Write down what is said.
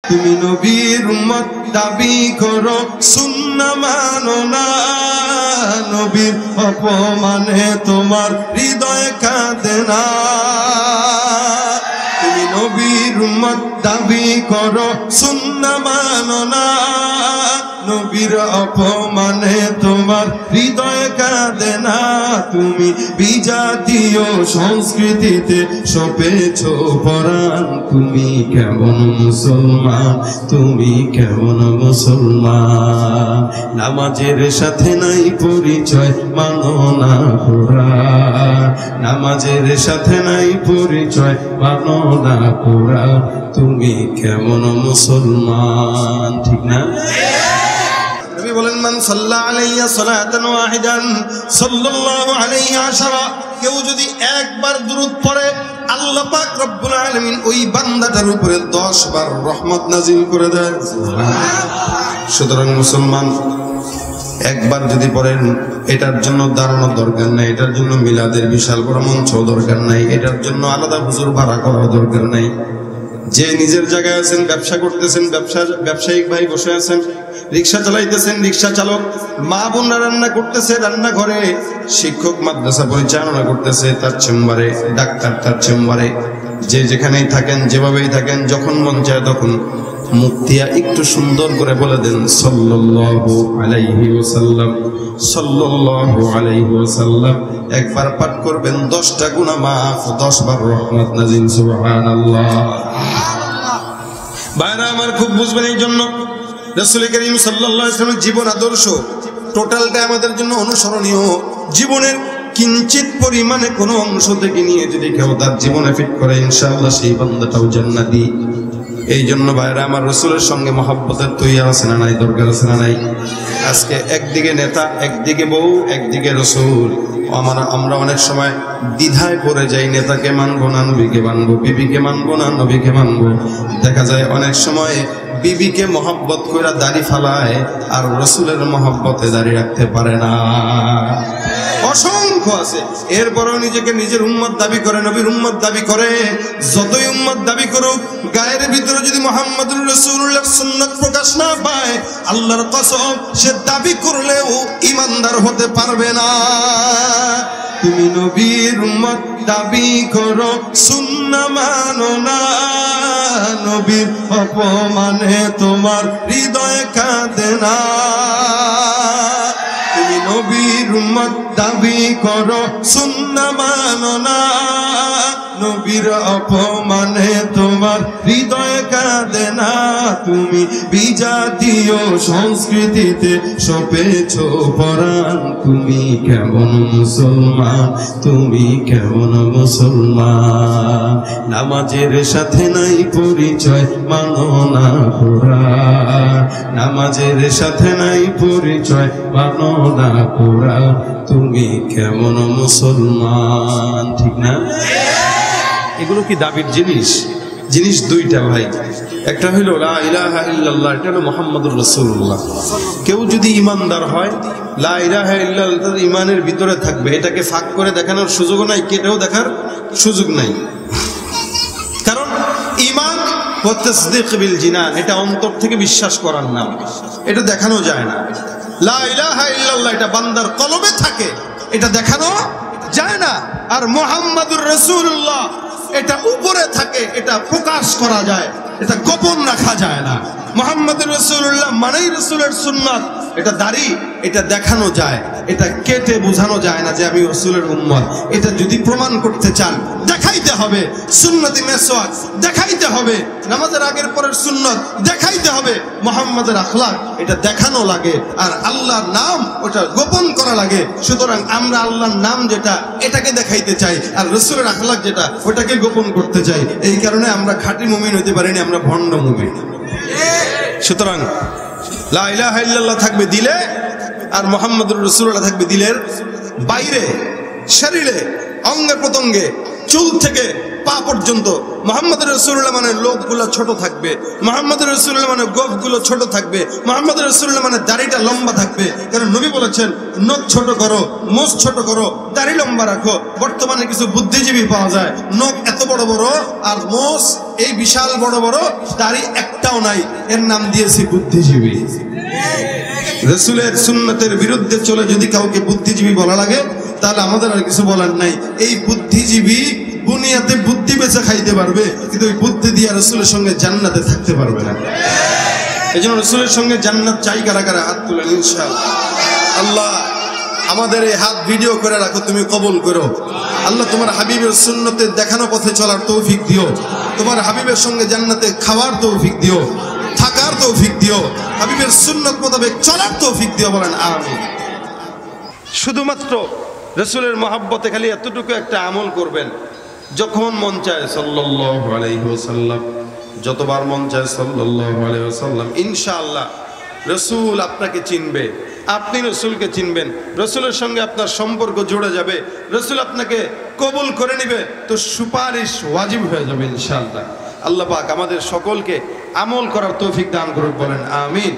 তুমি নবীর উম্মত দাবি করো সুন্নাহ মানো না, নবীর অপমানে তোমার হৃদয় কাঁদে না। তুমি নবীর উম্মত দাবি করো সুন্নাহ মানো না, নবীর অপমানে তোমার হৃদয় কাঁদে না। তুমি বিজাতীয় সংস্কৃতিতে সপেছ পরাণ, তুমি কেমন মুসলমান, তুমি কেমন মুসলমান। নামাজের সাথে নাই পরিচয়, মানো না কোরআন, নামাজের সাথে নাই পরিচয়, মানো না কোরআন। তুমি কেমন মুসলমান, ঠিক না? নবী বলেন, মান সাল্লা আলাইয়া সালাতান ওয়াহিদান সাল্লাল্লাহু আলাইহি আশারা, কেউ যদি একবার দুরূদ পড়ে আল্লাহ পাক রব্বুল আলামিন ওই বান্দাটার উপরে 10 বার রহমত নাজিল করে দেন। সুতরাং মুসলমান একবার যদি পড়েন, এটার জন্য দাঁড়ানোর দরকার নাই, এটার জন্য মিলাদের বিশাল বড় মঞ্চ দরকার নাই, এটার জন্য আলাদা হুজুর ভাড়া করার দরকার নাই। যে নিজের জায়গায় আছেন, ব্যবসা করতেছেন, ব্যবসায়িক ভাই বসে আছেন, রিক্সা চালাইতেছেন, রিক্সা চালক, মা বোনরা রান্না করতেছে রান্নাঘরে, শিক্ষক মাদ্রাসা পরিচালনা করতেছে তার চেম্বারে, ডাক্তার তার চেম্বারে, যে যেখানেই থাকেন, যেভাবেই থাকেন, যখন মন চায় তখন মুখ দিয়া একটু সুন্দর করে বলে দেন সাল্লাল্লাহু আলাইহি ওয়াসাল্লাম, সাল্লাল্লাহু আলাইহি ওয়াসাল্লাম। একবার পাঠ করবেন 10টা গুনাহ মাফ, 10 বার রহমত নাজিল। সুবহানাল্লাহ। ভাইরা আমার খুব বুঝবেন, এই জন্য রাসূল করিম সাল্লাল্লাহু আলাইহি ওয়াসাল্লামের জীবন আদর্শ টোটালটা আমাদের জন্য অনুসরণীয়। জীবনের কিঞ্চিত পরিমাণে কোনো অংশ থেকে নিয়ে যদি কেউ তার জীবনে ফিট করে, ইনশাআল্লাহ সেই বান্দাটাও জান্নাতি। এই জন্য ভাইরা আমার রাসূলের সঙ্গে মহব্বতের তৈরি আছে না নাই, দরকার আছে না নাই? আজকে একদিকে নেতা, একদিকে বউ, একদিকে রাসূল। আমরা অনেক সময় দ্বিধায় পড়ে যাই, নেতাকে মানবো না নবীকে মানবো, বিবিকে মানবো না নবীকে মানবো। দেখা যায় অনেক সময় বিবিকে মহব্বত কইরা দাড়ি ফালায়, আর রাসূলের মহব্বতে দাড়ি রাখতে পারে না। অসংখ্য আছে। এরপরও নিজেকে নিজের উম্মত দাবি করে, নবীর উম্মত দাবি করে। যতই উম্মত দাবি করুক, গায়ের ভিতরে যদি মুহাম্মদুর রাসূলুল্লাহর সুন্নাত প্রকাশ না পায়, আল্লাহর কসম সে দাবি করলেও ঈমানদার হতে পারবে না। তুমি নবীর উম্মত দাবি করো সুন্নাহ মানো না, নবীর অপমানে তোমার হৃদয় কাঁদে না। তুমি নবীর উম্মত দাবি করো সুন্নাহ মানো না, নবীর অপমানে তোমার হৃদয় কাঁদে না। তুমি বিজাতীয় সংস্কৃতিতে সপেছ পরাণ, তুমি কেমন মুসলমান, তুমি কেমন মুসলমান। নামাজের সাথে নাই পরিচয়, মানো না কোরআন, নামাজের সাথে নাই পরিচয়, মানো না কোরআন। তুমি কেমন মুসলমান, ঠিক না? এগুলো কি দাবির জিনিস? জিনিস দুইটা ভাই। একটা হইল লা ইলাহা ইল্লাল্লাহ, এটা হলো মুহাম্মাদুর রাসূলুল্লাহ। কেউ যদি ইমানদার হয়, লা ইলাহা ইল্লাল্লাহ তার ইমানের ভিতরে থাকবে, এটাকে ফাঁক করে দেখানোর সুযোগ নাই, কেটেও দেখার সুযোগ নাই। কারণ ঈমান ওয়া তাসদীক বিল জিনান, এটা অন্তর থেকে বিশ্বাস করার নাম, এটা দেখানো যায় না। লা ইলাহা ইল্লাল্লাহ এটা বান্দার কলবে থাকে, এটা দেখানো যায় না। আর মুহাম্মাদুর রাসূলুল্লাহ এটা উপরে থাকে, এটা প্রকাশ করা যায়, এটা গোপন রাখা যায় না। মুহাম্মাদুর রাসূলুল্লাহ মানেই রাসূলের সুন্নাত, এটা দাড়ি, এটা দেখানো যায়, এটা কেটে বোঝানো যায় না যে আমি রাসূলের উম্মত। এটা যদি প্রমাণ করতে চান দেখাইতে হবে, সুন্নতি মেসওয়াক দেখাইতে হবে, নামাজের আগের পরের সুন্নত দেখাইতে হবে, মুহাম্মাদের আখলাক এটা দেখানো লাগে, আর আল্লাহর নাম ওটা গোপন করা লাগে। সুতরাং আমরা আল্লাহর নাম যেটা এটাকে দেখাইতে চাই, আর রাসূলের আখলাক যেটা ওটাকে গোপন করতে চাই। এই কারণে আমরা খাঁটি মুমিন হতে পারিনি, আমরা ভণ্ড মুমিন। সুতরাং লা ইলাহা ইল্লাল্লাহ থাকবে দিলে, আর মুহাম্মাদুর রাসূলুল্লাহ থাকবে দিলের বাইরে, শরীরে, অঙ্গে প্রত্যঙ্গে, চুল থেকে পা পর্যন্ত। মুহাম্মদ রাসূলুল্লাহ মানে লোকগুলো ছোট থাকবে, মুহাম্মদ রাসূলুল্লাহ মানে গোফগুলো ছোট থাকবে, মুহাম্মদ রাসূলুল্লাহ মানে দাড়িটা লম্বা থাকবে। কারণ নবী বলেছেন নখ ছোট করো, মোষ ছোট করো, দাড়ি লম্বা রাখো। বর্তমানে কিছু বুদ্ধিজীবী পাওয়া যায়, নখ এত বড় বড় আর মোষ এই বিশাল বড় বড়, দাড়ি একটাও নাই, এর নাম দিয়েছি বুদ্ধিজীবী। রাসূলের সুন্নতের বিরুদ্ধে চলে যদি কাউকে বুদ্ধিজীবী বলা লাগে তাহলে আমাদের আর কিছু বলার নাই। এই বুদ্ধিজীবী দুনিয়াতে বুদ্ধি বেচে খাইতে পারবে, কিন্তু ওই বুদ্ধি দিয়ে রাসূলের সঙ্গে জান্নাতে থাকতে পারবে না। এই জন্য রাসূলের সঙ্গে জান্নাত চাই কারা কারা হাত তুলেন ইনশাআল্লাহ। আল্লাহ আমাদের এই হাত ভিডিও করে রাখো, তুমি কবুল করো। আল্লাহ তোমার হাবিবের সুন্নতে দেখানো পথে চলার তৌফিক দিও, তোমার হাবিবের সঙ্গে জান্নাতে খাওয়ার তৌফিক দিও, থাকার তৌফিক দিও, হাবিবের সুন্নত মোতাবেক চলার তৌফিক দিও, বলেন আমিন। শুধুমাত্র রাসূলের মহব্বতে খালি এতটুকু একটা আমল করবেন, যখন মন চায় সাল্লাল্লাহু আলাইহি ওয়াসাল্লাম, যতবার মন চায় সাল্লাল্লাহু আলাইহি ওয়াসাল্লাম, ইনশাআল্লাহ রাসূল আপনাকে চিনবে, আপনি রাসূলকে চিনবেন, রাসূলের সঙ্গে আপনার সম্পর্ক জুড়ে যাবে, রাসূল আপনাকে কবুল করে নেবে, তো সুপারিশ ওয়াজিব হয়ে যাবে ইনশাআল্লাহ। আল্লাহ পাক আমাদের সকলকে আমল করার তৌফিক দান করুক, বলেন আমিন।